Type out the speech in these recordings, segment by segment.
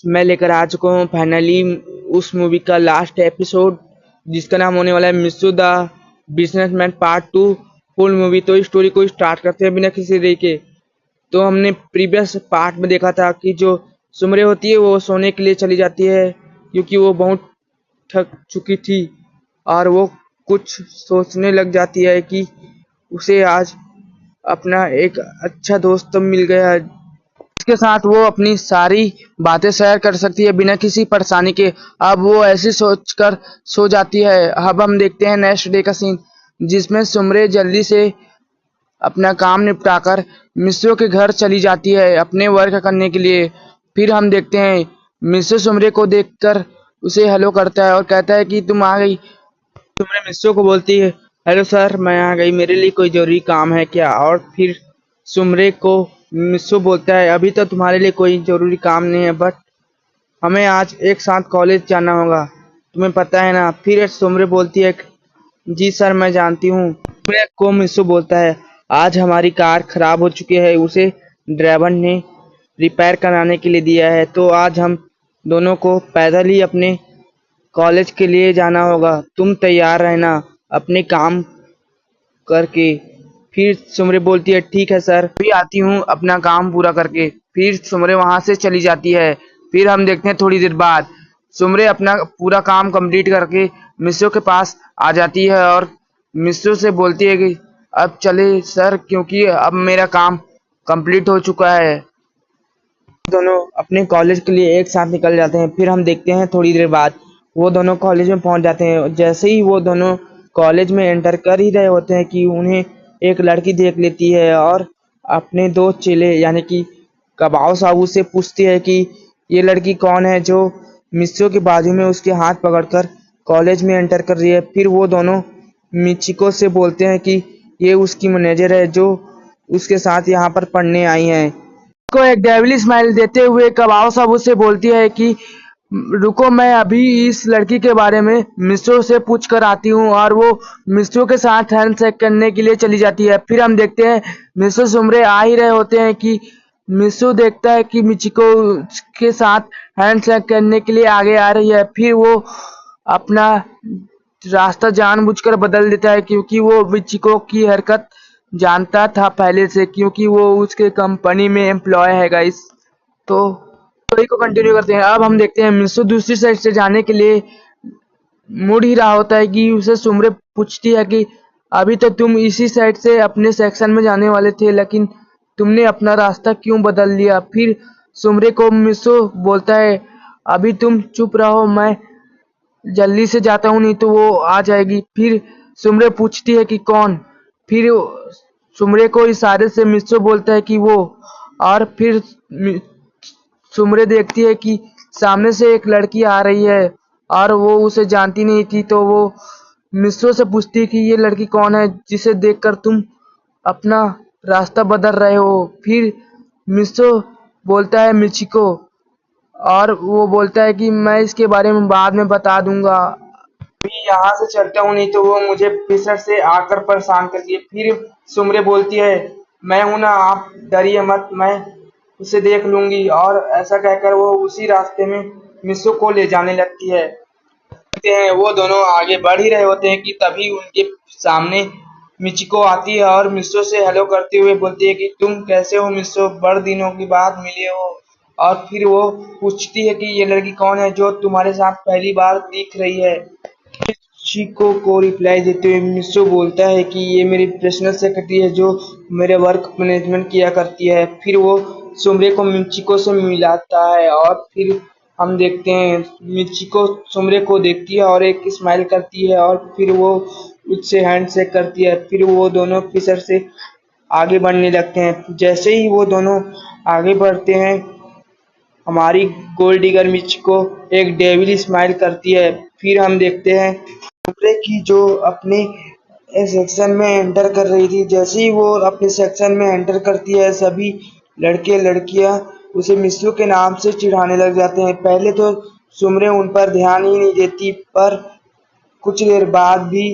मैं लेकर आ चुका हूँ फाइनली उस मूवी का लास्ट एपिसोड, जिसका नाम होने वाला है मिस्सू the businessman part 2 full movie. तो इस स्टोरी को स्टार्ट करते हैं बिना किसी देरी के। तो हमने प्रीवियस पार्ट में देखा था कि जो सुमरे होती है वो सोने के लिए चली जाती है, क्योंकि वो बहुत थक चुकी थी और वो कुछ सोचने लग जाती है कि उसे आज अपना एक अच्छा दोस्त मिल गया है, जिसके साथ वो अपनी सारी बातें शेयर कर सकती है बिना किसी परेशानी के। अब वो ऐसी सोचकर सो जाती है। अब हम देखते हैं नेक्स्ट डे का सीन, जिसमें सुमरे जल्दी से अपना काम निपटाकर मिस्रो के घर चली जाती है अपने वर्क करने के लिए। फिर हम देखते हैं मिस्रो सुमरे को देखकर उसे हेलो करता है और कहता है कि तुम आ गई। सुमरे मिस्रो को बोलती है, हेलो सर, मैं आ गई, मेरे लिए कोई जरूरी काम है क्या? और फिर सुमरे को मिस्रो बोलता है, अभी तो तुम्हारे लिए कोई जरूरी काम नहीं है, बट हमें आज एक साथ कॉलेज जाना होगा, तुम्हें पता है ना। फिर सुमरे बोलती है, जी सर, मैं जानती हूँ। सुमरे को मिस्रो बोलता है, आज हमारी कार खराब हो चुकी है, उसे ड्राइवर ने रिपेयर कराने के लिए दिया है, तो आज हम दोनों को पैदल ही अपने कॉलेज के लिए जाना होगा। तुम तैयार रहना अपने काम करके। फिर सुमरे बोलती है, ठीक है सर, अभी आती हूँ अपना काम पूरा करके। फिर सुमरे वहां से चली जाती है। फिर हम देखते हैं थोड़ी देर बाद सुमरे अपना पूरा काम कंप्लीट करके मिस्रो के पास आ जाती है और मिस्रो से बोलती है कि अब चले सर, क्योंकि अब मेरा काम कंप्लीट हो चुका है। दोनों अपने कॉलेज के लिए एक साथ निकल जाते हैं। फिर हम देखते हैं थोड़ी देर बाद वो दोनों कॉलेज में पहुंच जाते हैं। जैसे ही वो दोनों कॉलेज में एंटर कर ही रहे होते हैं कि उन्हें एक लड़की देख लेती है और अपने दो चेले यानी कि कबाव साहू से पूछती है कि ये लड़की कौन है जो मिस्रो के बाजू में उसके हाथ पकड़कर कॉलेज में एंटर कर रही है। फिर वो दोनों मिचिको से बोलते हैं कि ये उसकी मैनेजर है जो उसके साथ यहाँ पर पढ़ने आई है। को एक डेविल स्माइल देते हुए कबाव साहब उससे बोलती है कि रुको, मैं अभी इस लड़की के बारे में मिस्रो से पूछ कर आती हूँ। और वो मिस्रो के साथ हैंडशेक करने के लिए चली जाती है। फिर हम देखते हैं मिस्रो सुमरे आ ही रहे होते हैं कि मिस्रो देखता है कि मिचिको के साथ हैंडशेक करने के लिए आगे आ रही है। फिर वो अपना रास्ता जानबूझकर बदल देता है, क्योंकि वो मिचिको की हरकत जानता था पहले से, क्योंकि वो उसके कंपनी में एम्प्लॉय है गाइस। तो स्टोरी को कंटिन्यू करते हैं। अब हम देखते हैं मिस्सू दूसरी साइड से जाने के लिए मुड़ ही रहा होता है कि उसे सुमरे पूछती है कि अभी तो तुम इसी साइड से अपने सेक्शन में जाने वाले थे, लेकिन तुमने अपना रास्ता क्यों बदल लिया? फिर सुमरे को मिस्सू बोलता है, अभी तुम चुप रहो, मैं जल्दी से जाता हूँ, नहीं तो वो आ जाएगी। फिर सुमरे पूछती है कि कौन? फिर सुमरे को इशारे से मिस्सू बोलता है कि वो। और फिर सुमरे देखती है कि सामने से एक लड़की आ रही है और वो उसे जानती नहीं थी। तो वो मिस्सू से पूछती है कि ये लड़की कौन है जिसे देखकर तुम अपना रास्ता बदल रहे हो? फिर मिस्सू बोलता है मिचिको, और वो बोलता है कि मैं इसके बारे में बाद में बता दूंगा, अभी यहाँ से चलता हूँ, नहीं तो वो मुझे फिसर से आकर परेशान करती है। फिर सुमरे बोलती है, मैं हूं ना, आप डरिए मत, मैं उसे देख लूंगी। और ऐसा कहकर वो उसी रास्ते में मिस्सू को ले जाने लगती है। देखते हैं वो दोनों आगे बढ़ ही रहे होते हैं कि तभी उनके सामने मिचिको आती है और मिस्सू से हेलो करते हुए बोलती है कि तुम कैसे हो मिस्सू, बड़े दिनों के बाद मिले हो। और फिर वो पूछती है कि ये लड़की कौन है जो तुम्हारे साथ पहली बार दिख रही है? मिचिको को रिप्लाई देते हुए मिस्सू बोलता है कि ये मेरी पर्सनल सेक्रेटरी है जो मेरे वर्क मैनेजमेंट किया करती है। फिर वो सुमरे को मिचिको से मिलाता है और फिर हम देखते हैं मिचिको सुमरे को देखती है और एक स्माइल करती है और फिर वो उससे हैंडशेक करती है। फिर वो दोनों फिसर से आगे बढ़ने लगते हैं। जैसे ही वो दोनों आगे बढ़ते हैं, हमारी गोल्ड डिगर मिचिको एक डेविल स्माइल करती है। फिर हम देखते हैं सुमरे की जो अपने सेक्शन में एंटर कर रही थी। जैसे ही वो अपने सेक्शन में एंटर करती है, सभी लड़के लड़कियां उसे मिस्सू के नाम से चिढ़ाने लग जाते हैं। पहले तो सुमरे उन पर ध्यान ही नहीं देती, पर कुछ देर बाद भी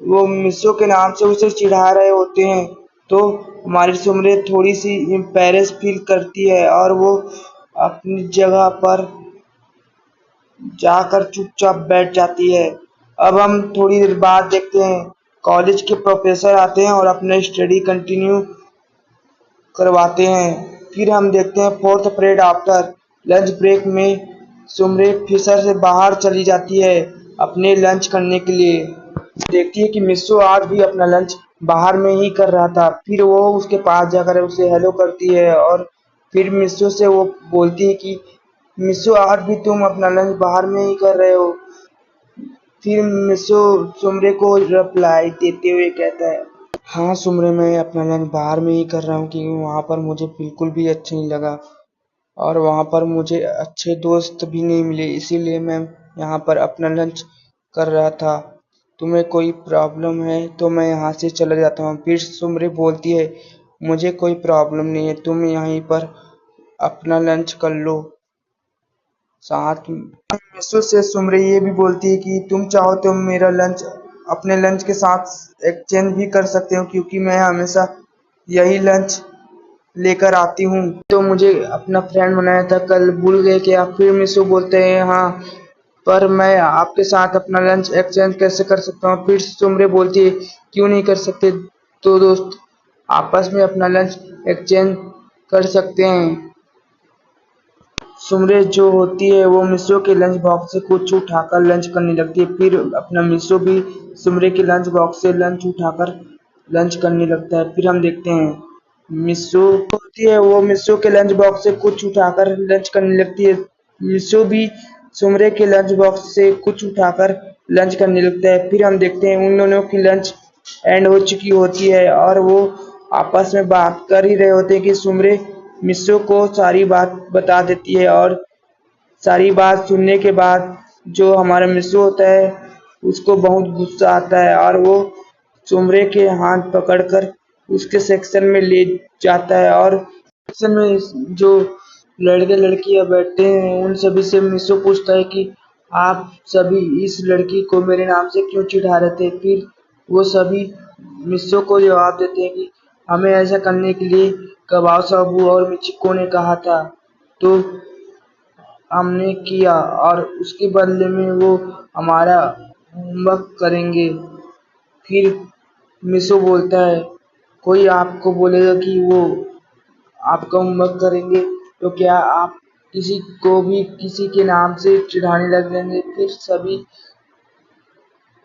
वो मिस्सू के नाम से उसे चिढ़ा रहे होते हैं। तो हमारी सुमरे थोड़ी सी एम्बैरेस फील करती है और वो अपनी जगह पर जाकर चुपचाप बैठ जाती है। अब हम थोड़ी देर बाद देखते हैं कॉलेज के प्रोफेसर आते हैं और अपना स्टडी कंटिन्यू करवाते हैं। फिर हम देखते हैं fourth period after lunch break में सुमरे फिसर से बाहर चली जाती है अपने लंच करने के लिए। देखती है कि मिस्सू आज भी अपना लंच बाहर में ही कर रहा था। फिर वो उसके पास जाकर उसे हेलो करती है और फिर मिस्सू से वो बोलती है कि मिस्सू आज भी तुम अपना लंच बाहर में ही कर रहे हो। फिर मिस्सू सुमरे को रिप्लाई देते हुए कहता है, हाँ सुमरे, मैं अपना लंच बाहर में ही कर रहा हूँ क्योंकि वहाँ पर मुझे बिल्कुल भी अच्छा नहीं लगा और वहाँ पर मुझे अच्छे दोस्त भी नहीं मिले, इसीलिए मैं यहाँ पर अपना लंच कर रहा था। तुम्हें कोई प्रॉब्लम है तो मैं यहाँ से चला जाता हूँ। फिर सुमरे बोलती है, मुझे कोई प्रॉब्लम नहीं है, तुम यहीं पर अपना लंच कर लो। साथ मिस्सू से सुमरे ये भी बोलती है कि तुम चाहो तो मेरा लंच अपने लंच के साथ एक्सचेंज भी कर सकते हो क्योंकि मैं हमेशा यही लंच लेकर आती हूँ। तो मुझे अपना फ्रेंड बनाया था, कल भूल गए क्या? फिर मिस्सू बोलते हैं, हाँ, पर मैं आपके साथ अपना लंच एक्सचेंज कैसे कर सकता हूँ? फिर सुमरे बोलती है, क्यों नहीं कर सकते? तो दोस्त आपस में अपना लंच एक्सचेंज कर सकते हैं। सुमरे जो होती है वो मिस्सू के लंच बॉक्स से कुछ उठाकर लंच करने लगती है। फिर अपना मिस्सू भी सुमरे के लंच बॉक्स से लंच उठाकर लंच करने लगता है। फिर हम देखते हैं मिस्सू होती है वो मिस्सू के लंच बॉक्स से कुछ उठाकर लंच करने लगती है। मिस्सू भी सुमरे के लंच बॉक्स से कुछ उठाकर लंच करने लगता है। फिर हम देखते हैं उन दोनों की लंच एंड हो चुकी होती है और वो आपस में बात कर ही रहे होते हैं कि सुमरे मिस्सू को सारी बात बता देती है और सारी बात सुनने के बाद जो हमारा मिस्सू होता है उसको बहुत गुस्सा आता है और वो सुमरे के हाथ पकड़कर उसके सेक्शन में ले जाता है और सेक्शन में जो लड़के लड़कियां बैठते हैं उन सभी से मिस्सू पूछता है कि आप सभी इस लड़की को मेरे नाम से क्यों चिढ़ा रहे थे? फिर वो सभी मिस्सू को जवाब देते हैं कि हमें ऐसा करने के लिए कबाब साबू और मिचिको ने कहा था, तो हमने किया और उसके बदले में वो हमारा होमवर्क करेंगे। फिर मिसो बोलता है, कोई आपको बोलेगा कि वो आपका होमवर्क करेंगे तो क्या आप किसी को भी किसी के नाम से चिढ़ाने लग जाएंगे? फिर सभी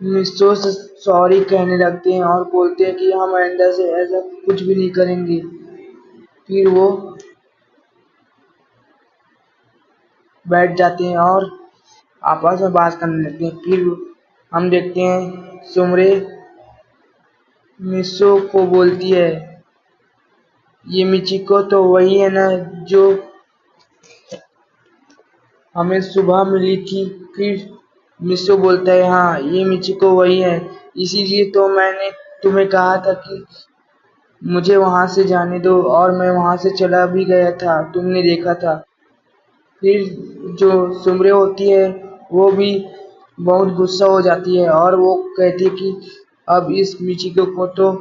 मिसो से सॉरी कहने लगते हैं और बोलते हैं कि हम आइंदा से ऐसा कुछ भी नहीं करेंगे। फिर वो बैठ जाते हैं और आपस में बात करने लगते हैं। फिर हम देखते हैं सुमरे मिसो को बोलती है, ये मिचिको तो वही है ना जो हमें सुबह मिली थी? फिर मिसो बोलता है, हाँ, ये मिचिको वही है, इसीलिए तो मैंने तुम्हें कहा था कि मुझे वहां से जाने दो और मैं वहां से चला भी गया था, तुमने देखा था। फिर जो सुमरे होती है वो भी बहुत गुस्सा हो जाती है और वो कहती है कि अब इस मिचिको को तो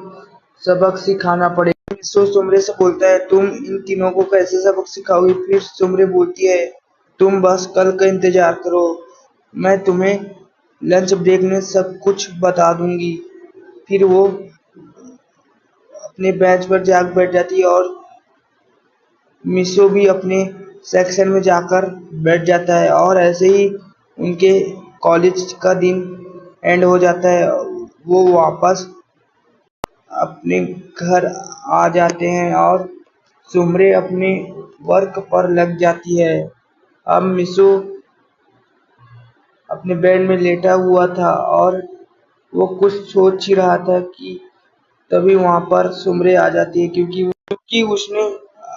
सबक सिखाना पड़ेगा। मिसो सुमरे से बोलता है, तुम इन तीनों को कैसे सबक सिखाओगी? फिर सुमरे बोलती है, तुम बस कल का इंतजार करो, मैं तुम्हें लंच ब्रेक में सब कुछ बता दूंगी। फिर वो अपने बेंच पर जाकर बैठ जाती है और मिसो भी अपने सेक्शन में जाकर बैठ जाता है और ऐसे ही उनके कॉलेज का दिन एंड हो जाता है। वो वापस अपने घर आ जाते हैं और सुमरे अपने वर्क पर लग जाती है। अब मिसो अपने बेड में लेटा हुआ था और वो कुछ सोच ही रहा था कि तभी वहां पर सुमरे आ जाती है क्योंकि उसने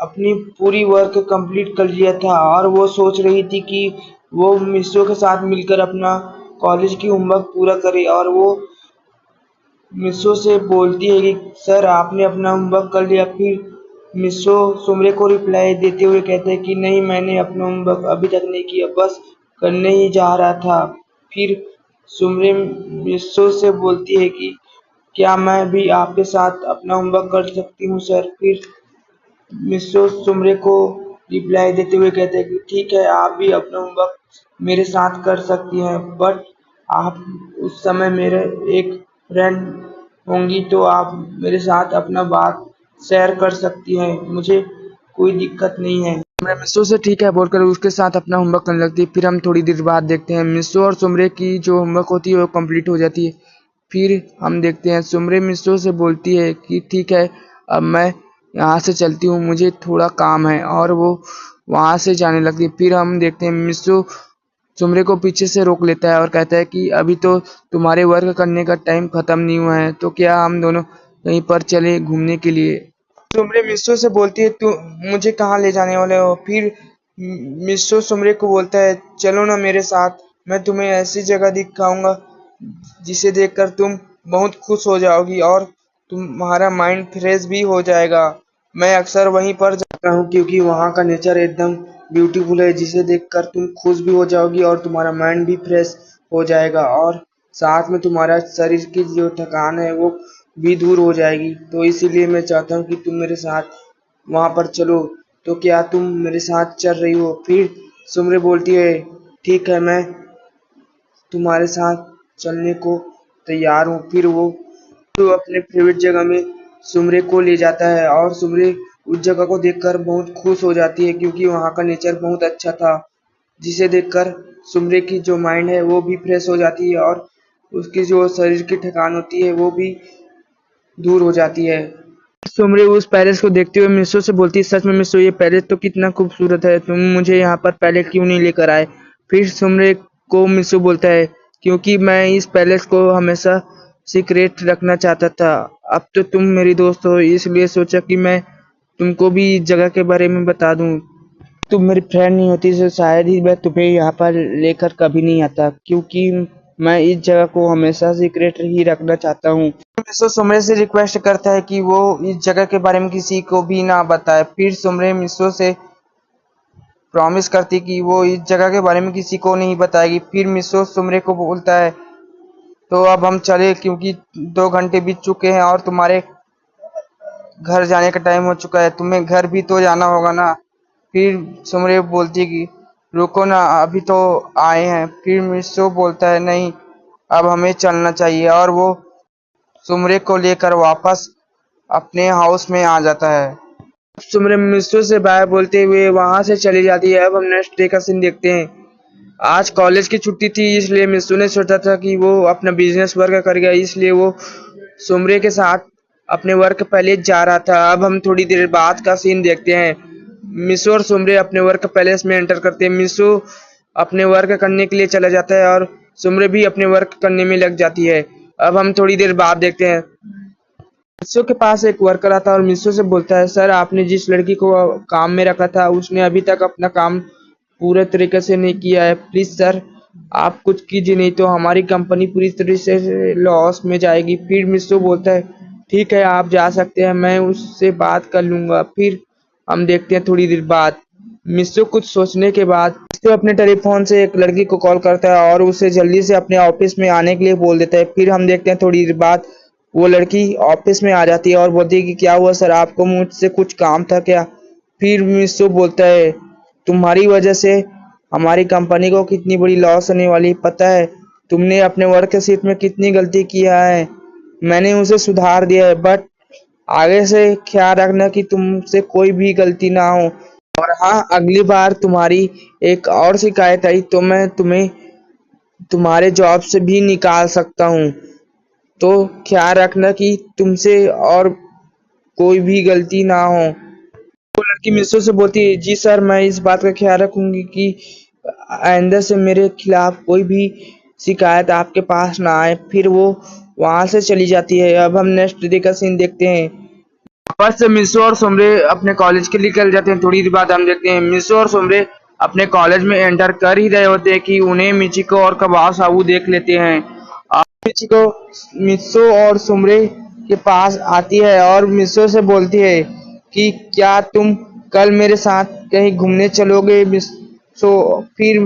अपनी पूरी वर्क कंप्लीट कर लिया था और वो सोच रही थी कि वो मिसो के साथ मिलकर अपना कॉलेज की होमवर्क पूरा करे और वो मिसो से बोलती है कि सर आपने अपना होमवर्क कर लिया? फिर मिसो सुमरे को रिप्लाई देते हुए कहते हैं कि नहीं, मैंने अपना होमवर्क अभी तक नहीं किया, बस करने ही जा रहा था। फिर सुमरे मिसो से बोलती है कि क्या मैं भी आपके साथ अपना होमवर्क कर सकती हूँ सर? फिर मिसो सुमरे को रिप्लाई देते हुए कहते हैं कि ठीक है, आप भी अपना होमवर्क मेरे साथ कर सकती हैं, बट आप उस समय मेरे एक फ्रेंड होंगी तो आप मेरे साथ अपना बात शेयर कर सकती हैं, मुझे कोई दिक्कत नहीं है। सुमरे मिस्सो से ठीक है बोलकर उसके साथ अपना होमवर्क करने लगती है। फिर हम थोड़ी देर बाद देखते हैं मिस्सो और सुमरे की जो होमवर्क होती है वो कंप्लीट हो जाती है। फिर हम देखते हैं सुमरे मिस्सो से बोलती है कि ठीक है, अब मैं यहाँ से चलती हूँ, मुझे थोड़ा काम है, और वो वहाँ से जाने लगती है। फिर हम देखते हैं मिस्सो सुमरे को पीछे से रोक लेता है और कहता है कि अभी तो तुम्हारे वर्क करने का टाइम खत्म नहीं हुआ है, तो क्या हम दोनों कहीं पर चले घूमने के लिए। सुमरे मिस्सो से बोलती है तू मुझे कहाँ ले जाने वाले हो। फिर मिस्सो सुमरे को बोलता है चलो ना मेरे साथ, मैं तुम्हें ऐसी जगह दिखाऊंगा जिसे देखकर तुम बहुत खुश हो जाओगी और तुम्हारा माइंड फ्रेश भी हो जाएगा। मैं अक्सर वहीं पर जाता हूँ क्योंकि वहाँ का नेचर एकदम ब्यूटीफुल है, जिसे देखकर तुम खुश भी हो जाओगी और तुम्हारा माइंड भी फ्रेश हो जाएगा, और साथ में तुम्हारा शरीर की जो थकान है वो भी दूर हो जाएगी। तो इसीलिए मैं चाहता हूँ कि तुम मेरे साथ वहाँ पर चलो, तो क्या तुम मेरे साथ चल रही हो। फिर सुमरे बोलती है ठीक है, मैं तुम्हारे साथ चलने को तैयार हूँ। फिर वो तो अपने फेवरेट जगह में सुमरे को ले जाता है और सुमरे उस जगह को देखकर बहुत खुश हो जाती है क्योंकि वहाँ का नेचर बहुत अच्छा था, जिसे देखकर सुमरे की जो माइंड है वो भी फ्रेश हो जाती है और उसकी जो शरीर की थकान होती है वो भी दूर हो जाती है। सुमरी उस पैलेस को देखते हुए मिस्सो से बोलती है सच में मिस्सो, ये पैलेस तो कितना खूबसूरत है, तुम मुझे यहाँ पर पहले क्यों नहीं लेकर आए। फिर सुमरे को मिस्सो बोलता है क्योंकि मैं इस पैलेस को हमेशा सीक्रेट रखना चाहता था, अब तो तुम मेरी दोस्त हो इसलिए सोचा कि मैं तुमको भी इस जगह के बारे में बता दूं। तुम मेरी फ्रेंड नहीं होती तो शायद ही मैं तुम्हें यहाँ पर लेकर कभी नहीं आता, क्योंकि मैं इस जगह को हमेशा सीक्रेट ही रखना चाहता हूँ। मिस्सो सुमरे से रिक्वेस्ट करता है कि वो इस जगह के बारे में किसी को भी ना बताए। फिर सुमरे मिस्सो से प्रॉमिस करती कि वो इस जगह के बारे में किसी को नहीं बताएगी। फिर मिस्सो सुमरे को बोलता है तो अब हम चले क्योंकि 2 घंटे बीत चुके हैं और तुम्हारे घर जाने का टाइम हो चुका है, तुम्हें घर भी तो जाना होगा ना। फिर सुमरे बोलती कि रुको ना, अभी तो आए हैं। फिर मिस्सो बोलता है नहीं, अब हमें चलना चाहिए, और वो सुमरे को लेकर वापस अपने हाउस में आ जाता है। सुमरे मिस्सो से बाय बोलते हुए वहां से चली जाती है। अब हम नेक्स्ट डे का सीन देखते हैं। आज कॉलेज की छुट्टी थी इसलिए मिस्सो ने सोचा था कि वो अपना बिजनेस वर्क करेगा, इसलिए वो सुमरे के साथ अपने वर्क पैलेस जा रहा था। अब हम थोड़ी देर बाद का सीन देखते हैं। मिस्सो और सुमरे अपने वर्क पैलेस में एंटर करते हैं। मिस्सो अपने वर्क करने के लिए चला जाता है और सुमरे भी अपने वर्क करने में लग जाती है। अब हम थोड़ी देर बाद देखते हैं मिस्सो के पास एक वर्कर आता है और मिस्सो से बोलता है सर, आपने जिस लड़की को काम में रखा था उसने अभी तक अपना काम पूरे तरीके से नहीं किया है, प्लीज सर आप कुछ कीजिए नहीं तो हमारी कंपनी पूरी तरह से लॉस में जाएगी। फिर मिस्सो बोलता है ठीक है आप जा सकते हैं, मैं उससे बात कर लूंगा। फिर हम देखते हैं थोड़ी देर बाद मिस्सो कुछ सोचने के बाद मिस्सो अपने टेलीफोन से एक लड़की को कॉल करता है और उसे जल्दी से अपने ऑफिस में आने के लिए बोल देता है। फिर हम देखते हैं थोड़ी देर बाद वो लड़की ऑफिस में आ जाती है और बोलती है कि क्या हुआ सर, आपको मुझसे कुछ काम था क्या। फिर मिस्सो बोलता है तुम्हारी वजह से हमारी कंपनी को कितनी बड़ी लॉस होने वाली पता है, तुमने अपने वर्क शीट में कितनी गलती किया है, मैंने उसे सुधार दिया है, बट आगे से ख्याल रखना कि तुमसे कोई भी गलती ना हो, और हाँ अगली बार तुम्हारी एक और शिकायत आई तो मैं तुम्हें तुम्हारे जॉब से भी निकाल सकता हूँ, तो ख्याल रखना कि तुमसे और कोई भी गलती ना हो। वो लड़की मिस्सो से बोलती है जी सर, मैं इस बात का ख्याल रखूंगी कि आइंदा से मेरे खिलाफ कोई भी शिकायत आपके पास ना आए। फिर वो वहां से चली जाती है। अब हम नेक्स्ट डे का सीन देखते हैं। वापस से मिस्सो और सुमरे अपने कॉलेज के लिए निकल जाते हैं। थोड़ी देर बाद हम देखते हैं मिस्सो और सुमरे अपने कॉलेज में एंटर कर ही रहे होते हैं कि उन्हें मिचिको और कबाब साबू देख लेते हैं। मिचिको मिस्सो और सुमरे के पास आती है और मिस्सो से बोलती है कि क्या तुम कल मेरे साथ कहीं घूमने चलोगे मिस्सो। फिर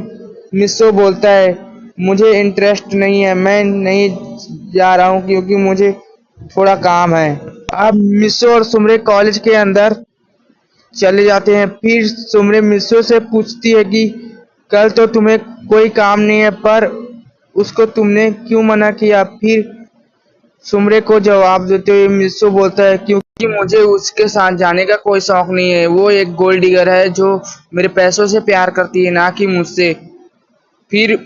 मिस्सो बोलता है मुझे इंटरेस्ट नहीं है, मैं नहीं जा रहा हूँ क्योंकि मुझे थोड़ा काम है। अब मिस्सो और सुमरे कॉलेज के अंदर चले जाते हैं। फिर सुमरे मिस्सो से पूछती है कि कल तो तुम्हें कोई काम नहीं है, पर उसको तुमने क्यों मना किया? फिर सुमरे को जवाब देते हुए मित्सु बोलता है, क्योंकि मुझे उसके साथ जाने का कोई शौक नहीं है। वो एक गोल्ड डिगर है जो मेरे पैसों से प्यार करती है, ना कि मुझसे। फिर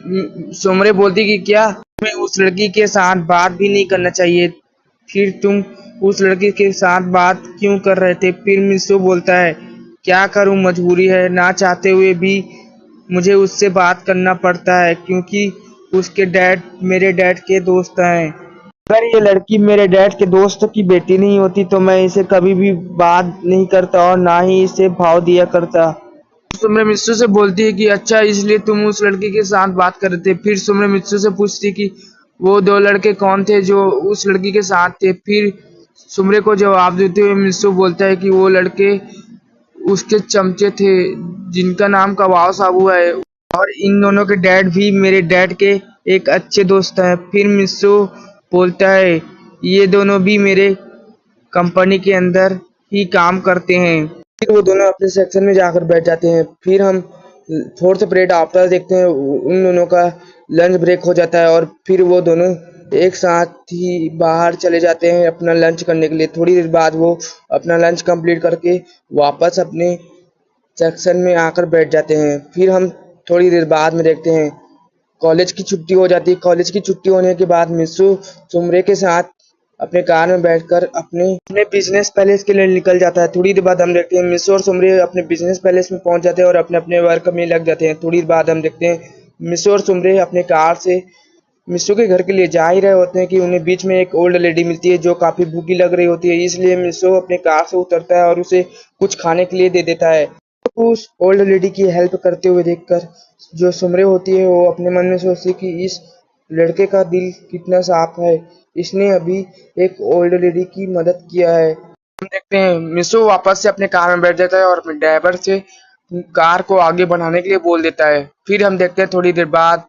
सुमरे बोलती कि क्या तुम्हें उस लड़की के साथ बात भी नहीं करना चाहिए? फिर तुम उस लड़की के साथ बात क्यों कर रहे थे? फिर मित्सु बोलता है, क्या करूं, मजबूरी है, ना चाहते हुए भी मुझे उससे बात करना पड़ता है, क्योंकि उसके डैड मेरे डैड के दोस्त हैं। अगर ये लड़की मेरे डैड के दोस्त की बेटी नहीं होती तो मैं इसे कभी भी बात नहीं करता और ना ही इसे भाव दिया करता। सुम्रे मित्सु से बोलती है कि अच्छा, इसलिए तुम उस लड़की के साथ बात कर रहे थे। फिर सुम्रे मित्सु से पूछती कि वो दो लड़के कौन थे जो उस लड़की के साथ थे? फिर सुम्रे को जवाब देते हुए मित्सु बोलता है कि वो लड़के उसके चमचे थे, जिनका नाम कबाव साबू है, और इन दोनों के डैड भी मेरे डैड के एक अच्छे दोस्त हैं। फिर मित्सु बोलता है, ये दोनों भी मेरे कंपनी के अंदर ही काम करते हैं। फिर वो दोनों अपने सेक्शन में जाकर बैठ जाते हैं। फिर हम फोर्थ पीरियड आफ्टर देखते हैं, उन दोनों का लंच ब्रेक हो जाता है और फिर वो दोनों एक साथ ही बाहर चले जाते हैं अपना लंच करने के लिए। थोड़ी देर बाद वो अपना लंच कंप्लीट करके वापस अपने सेक्शन में आकर बैठ जाते हैं। फिर हम थोड़ी देर बाद में देखते हैं कॉलेज की छुट्टी हो जाती है। कॉलेज की छुट्टी होने के बाद मित्सु सुमरे के साथ अपने कार में बैठकर अपने अपने बिजनेस पैलेस के लिए निकल जाता है। थोड़ी देर बाद हम देखते हैं मित्सु और सुमरे अपने बिजनेस पैलेस में पहुंच जाते हैं और अपने अपने वर्क में लग जाते हैं। थोड़ी देर बाद हम देखते हैं मित्सु और सुमरे अपने कार से मित्सु के घर के लिए जा ही रहे होते हैं कि उन्हें बीच में एक ओल्ड लेडी मिलती है जो काफी भूखी लग रही होती है। इसलिए मित्सु अपने कार से उतरता है और उसे कुछ खाने के लिए दे देता है। उस ओल्ड लेडी की हेल्प करते हुए देखकर जो सुमरे होती है वो अपने मन में सोचती है कि इस लड़के का दिल कितना साफ है, इसने अभी एक ओल्ड लेडी की मदद किया है। हम देखते हैं मिसो वापस से अपने कार में बैठ जाता है और अपने ड्राइवर से कार को आगे बढ़ाने के लिए बोल देता है। फिर हम देखते हैं थोड़ी देर बाद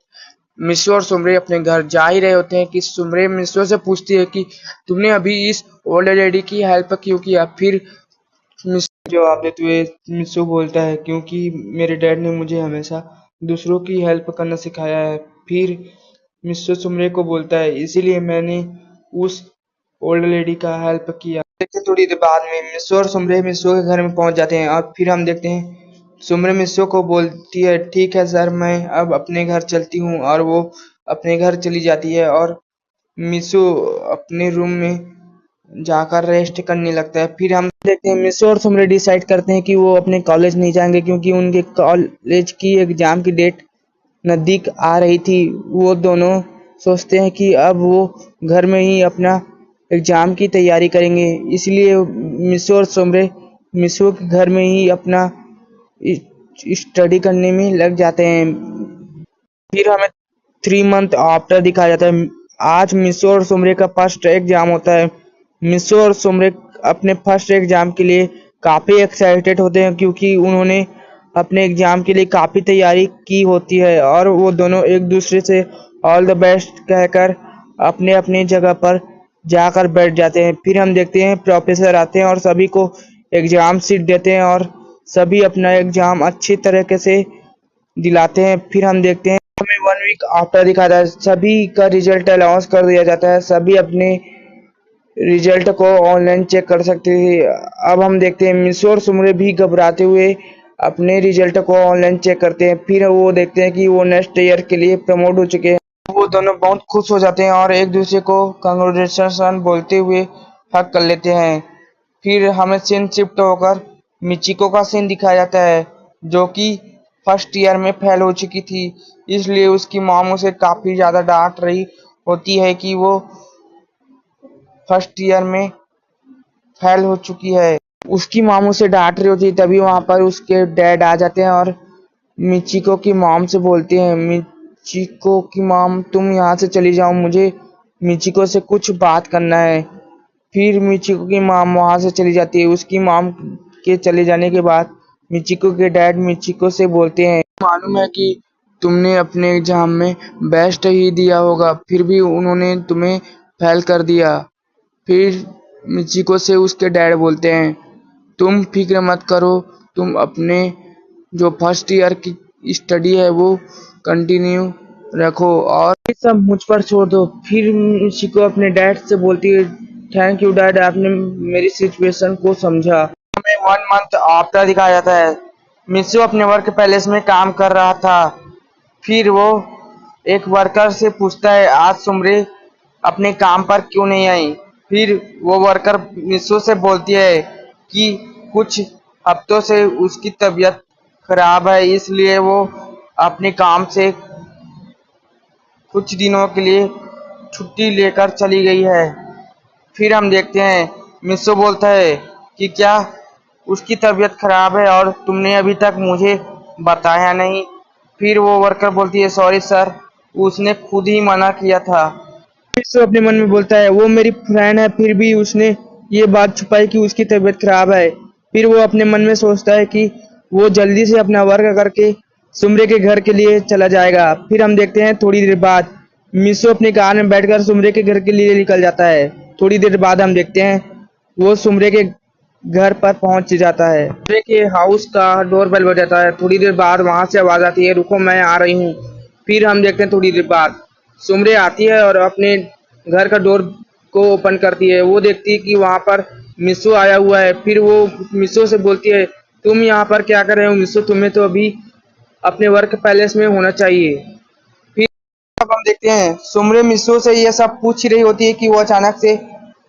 मिसो और सुमरे अपने घर जा ही रहे होते हैं कि सुमरे मिसो से पूछती है कि तुमने अभी इस ओल्ड लेडी की हेल्प क्यों किया? फिर मिसो जवाब देते हुए मिसो बोलता है, क्योंकि मेरे डैड ने मुझे हमेशा दूसरों की हेल्प करना सिखाया है। फिर मिस्टर सुमरे को बोलता है, इसीलिए मैंने उस ओल्ड लेडी का हेल्प किया। देखते थोड़ी देर बाद में मिस्सो और सुमरे मिस्सो के घर में पहुंच जाते हैं और फिर हम देखते हैं सुमरे मिस्सो को बोलती है, ठीक है सर, मैं अब अपने घर चलती हूँ, और वो अपने घर चली जाती है और मिस्सो अपने रूम में जाकर रेस्ट करने लगता है। फिर हम देखते हैं मिस्सो और सुमरे डिसाइड करते हैं कि वो अपने कॉलेज नहीं जाएंगे, क्योंकि उनके कॉलेज की एग्जाम की डेट नज़दीक आ रही थी। वो दोनों सोचते हैं कि अब वो घर में ही अपना एग्जाम की तैयारी करेंगे। इसलिए मिसो और सुमरे मिसो के घर में ही अपना स्टडी करने में लग जाते हैं। फिर हमें 3 मंथ आफ्टर दिखाया जाता है। आज मिसो और सुमरे का फर्स्ट एग्जाम होता है। मिसो और सुमरे अपने फर्स्ट एग्जाम के लिए काफ़ी एक्साइटेड होते हैं, क्योंकि उन्होंने अपने एग्जाम के लिए काफ़ी तैयारी की होती है और वो दोनों एक दूसरे से ऑल द बेस्ट कहकर अपने अपनी जगह पर जाकर बैठ जाते हैं। फिर हम देखते हैं प्रोफेसर आते हैं और सभी को एग्जाम सीट देते हैं और सभी अपना एग्जाम अच्छी तरीके से दिलाते हैं। फिर हम देखते हैं हमें 1 वीक आफ्टर दिखाता है, सभी का रिजल्ट अनाउंस कर दिया जाता है। सभी अपने रिजल्ट को ऑनलाइन चेक कर सकते थे। अब हम देखते हैं मिसो और सुमरे भी घबराते हुए अपने रिजल्ट को ऑनलाइन चेक करते हैं। फिर वो देखते हैं कि वो नेक्स्ट ईयर के लिए प्रमोट हो चुके हैं। वो दोनों बहुत खुश हो जाते हैं और एक दूसरे को कांग्रेचुलेशन बोलते हुए हग कर लेते हैं। फिर हमें सीन शिफ्ट होकर मिचिको का सीन दिखाया जाता है, जो कि फर्स्ट ईयर में फेल हो चुकी थी। इसलिए उसकी मॉम उसे काफ़ी ज़्यादा डांट रही होती है कि वो फर्स्ट ईयर में फेल हो चुकी है। उसकी मॉम उसे डांट रही होती है, तभी वहां पर उसके डैड आ जाते हैं और मिचिको की मॉम से बोलते हैं, मिचिको की मॉम तुम यहाँ से चली जाओ, मुझे मिचिको से कुछ बात करना है। फिर मिचिको की मॉम वहां से चली जाती है। उसकी मॉम के चले जाने के बाद मिचिको के डैड मिचिको से बोलते हैं, मालूम है कि तुमने अपने एग्जाम में बेस्ट ही दिया होगा, फिर भी उन्होंने तुम्हें फेल कर दिया। फिर मिचिको से उसके डैड बोलते हैं, तुम फिक्र मत करो, तुम अपने जो फर्स्ट ईयर की स्टडी है वो कंटिन्यू रखो और ये सब मुझ पर छोड़ दो। फिर मिशिको अपने डैड से बोलती है, थैंक यू डैड, आपने मेरी सिचुएशन को समझा। हमें 1 मंथ आफ्टर दिखाया जाता है। मिशो अपने वर्क पैलेस में काम कर रहा था। फिर वो एक वर्कर से पूछता है, आज सुमरे अपने काम पर क्यों नहीं आई। फिर वो वर्कर मिशो से बोलती है कि कुछ हफ्तों से उसकी तबीयत खराब है, इसलिए वो अपने काम से कुछ दिनों के लिए छुट्टी लेकर चली गई है। फिर हम देखते हैं मिशो बोलता है कि क्या उसकी तबीयत खराब है और तुमने अभी तक मुझे बताया नहीं। फिर वो वर्कर बोलती है, सॉरी सर, उसने खुद ही मना किया था। मिशो अपने मन में बोलता है, वो मेरी फ्रेंड है, फिर भी उसने ये बात छुपाई कि उसकी तबीयत खराब है। फिर वो अपने मन में सोचता है कि वो जल्दी से अपना वर्क करके सुमरे के घर के लिए चला जाएगा। फिर हम देखते हैं थोड़ी देर बाद मिशो अपनी कार में बैठकर सुमरे के घर के लिए निकल जाता है। थोड़ी देर बाद हम देखते हैं वो सुमरे के घर पर पहुंच जाता है। सुमरे के हाउस का डोर बेल बजाता है। थोड़ी देर बाद वहां से आवाज आती है, रुको मैं आ रही हूँ। फिर हम देखते हैं थोड़ी देर बाद सुमरे आती है और अपने घर का डोर को ओपन करती है। वो देखती है कि वहां पर मिशो आया हुआ है। फिर वो मिशो से बोलती है, तुम यहाँ पर क्या कर रहे हो मिशो, तुम्हें तो अभी अपने वर्क पैलेस में होना चाहिए। फिर अब हम देखते हैं सुमरे मिशो से ये सब पूछ रही होती है कि वो अचानक से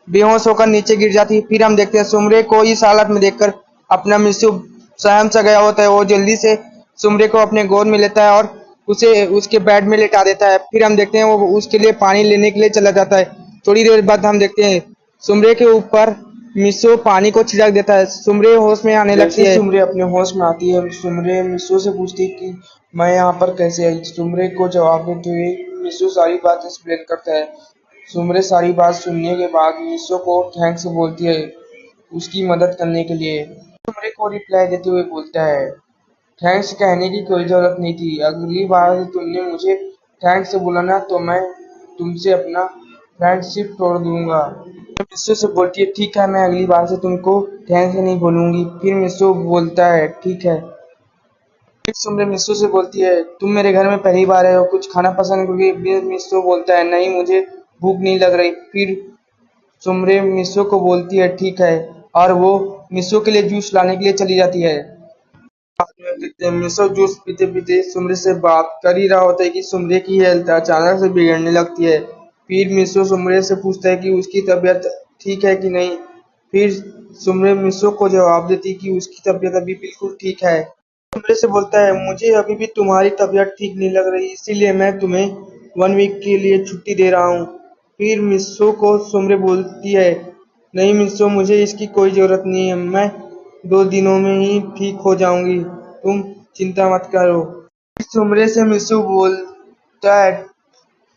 बेहोश होकर नीचे गिर जाती है। फिर हम देखते हैं सुमरे को इस हालत में देखकर अपना मिशो सहम सा गया होता है। वो जल्दी से सुमरे को अपने गोद में लेता है और उसे उसके बेड में लेटा देता है। फिर हम देखते हैं वो उसके लिए पानी लेने के लिए चला जाता है। थोड़ी देर बाद हम देखते हैं सुमरे के ऊपर मिशो पानी को छिड़क देता है। सुमरे होश में आने लगती है। सुमरे अपने होश में आती है, सुमरे मिशो से पूछती है कि मैं यहाँ पर कैसे आई। सुमरे को जवाब देते हुए मिशो सारी बात एक्सप्लेन करता है। सुमरे सारी बात सुनने के बाद मिशो को थैंक्स बोलती है उसकी मदद करने के लिए। सुमरे को रिप्लाई देते हुए बोलता है, थैंक्स कहने की कोई जरूरत नहीं थी, अगली बार तुमने मुझे थैंक्स बोला तो मैं तुमसे अपना फ्रेंडशिप तोड़ दूंगा। मिशो से बोलती है, ठीक है, मैं अगली बार से तुमको थैंक्स नहीं बोलूंगी। फिर मिशो बोलता है, ठीक है। फिर सुमरे मिशो से बोलती है, तुम मेरे घर में पहली बार आए हो, कुछ खाना पसंद करोगे। मिशो बोलता है, नहीं, मुझे भूख नहीं लग रही। फिर सुमरे मिशो को बोलती है, ठीक है, और वो मिशो के लिए जूस लाने के लिए चली जाती है। बाद में देखते हैं मिशो जूस पीते पीते सुमरे से बात कर ही रहा होता है कि सुमरे की हेल्थ अचानक से बिगड़ने लगती है। फिर मिशो सुमरे से पूछता है कि उसकी तबीयत ठीक है कि नहीं। फिर सुमरे मिशो को जवाब देती है कि उसकी तबीयत अभी बिल्कुल ठीक है। सुमरे से बोलता है, मुझे अभी भी तुम्हारी तबीयत ठीक नहीं लग रही, इसीलिए मैं तुम्हें 1 वीक के लिए छुट्टी दे रहा हूँ। फिर मिशो को सुमरे बोलती है, नहीं मिशो, मुझे इसकी कोई जरूरत नहीं है, मैं 2 दिनों में ही ठीक हो जाऊंगी, तुम चिंता मत करो। सुमरे से मिशो बोलता है,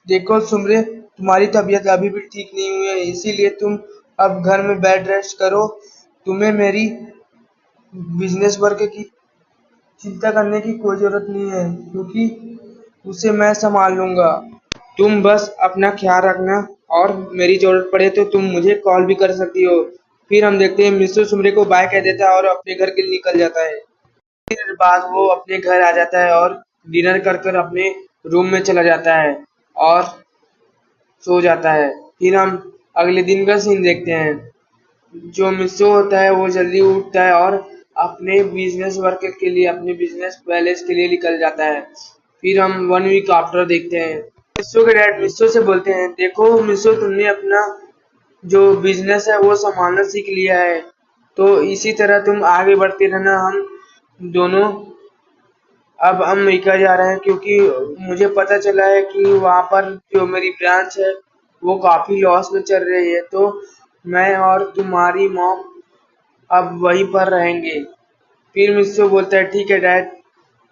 देखो सुमरे, तुम्हारी तबीयत अभी भी ठीक नहीं हुई है, इसीलिए तुम अब घर में बेड रेस्ट करो। तुम्हें मेरी बिजनेस वर्क की चिंता करने की कोई जरूरत नहीं है, क्योंकि उसे मैं संभाल लूंगा। तुम बस अपना ख्याल रखना और मेरी जरूरत पड़े तो तुम मुझे कॉल भी कर सकती हो। फिर हम देखते हैं मिशो सुमरे को बाय कह देता है और अपने घर के लिए निकल जाता है। फिर बाद वो अपने घर आ जाता है और डिनर कर कर अपने रूम में चला जाता है और सो जाता है। फिर हम अगले दिन का सीन देखते हैं। जो मिशो होता है वो जल्दी उठता है और अपने बिजनेस वर्क के लिए, अपने बिजनेस पैलेस के लिए निकल जाता है। फिर हम 1 वीक आफ्टर देखते हैं मिशो के डैड मिशो से बोलते हैं, देखो मिशो, तुमने अपना जो बिजनेस है वो संभालना सीख लिया है, तो इसी तरह तुम आगे बढ़ते रहना। हम दोनों अब अमेरिका जा रहे हैं, क्योंकि मुझे पता चला है कि वहाँ पर जो मेरी ब्रांच है वो काफी लॉस में चल रही है, तो मैं और तुम्हारी मॉम अब वहीं पर रहेंगे। फिर मिशो बोलता है, ठीक है डैड,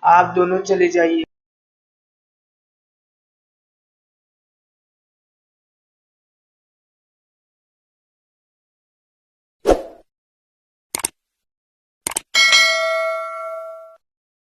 आप दोनों चले जाइए।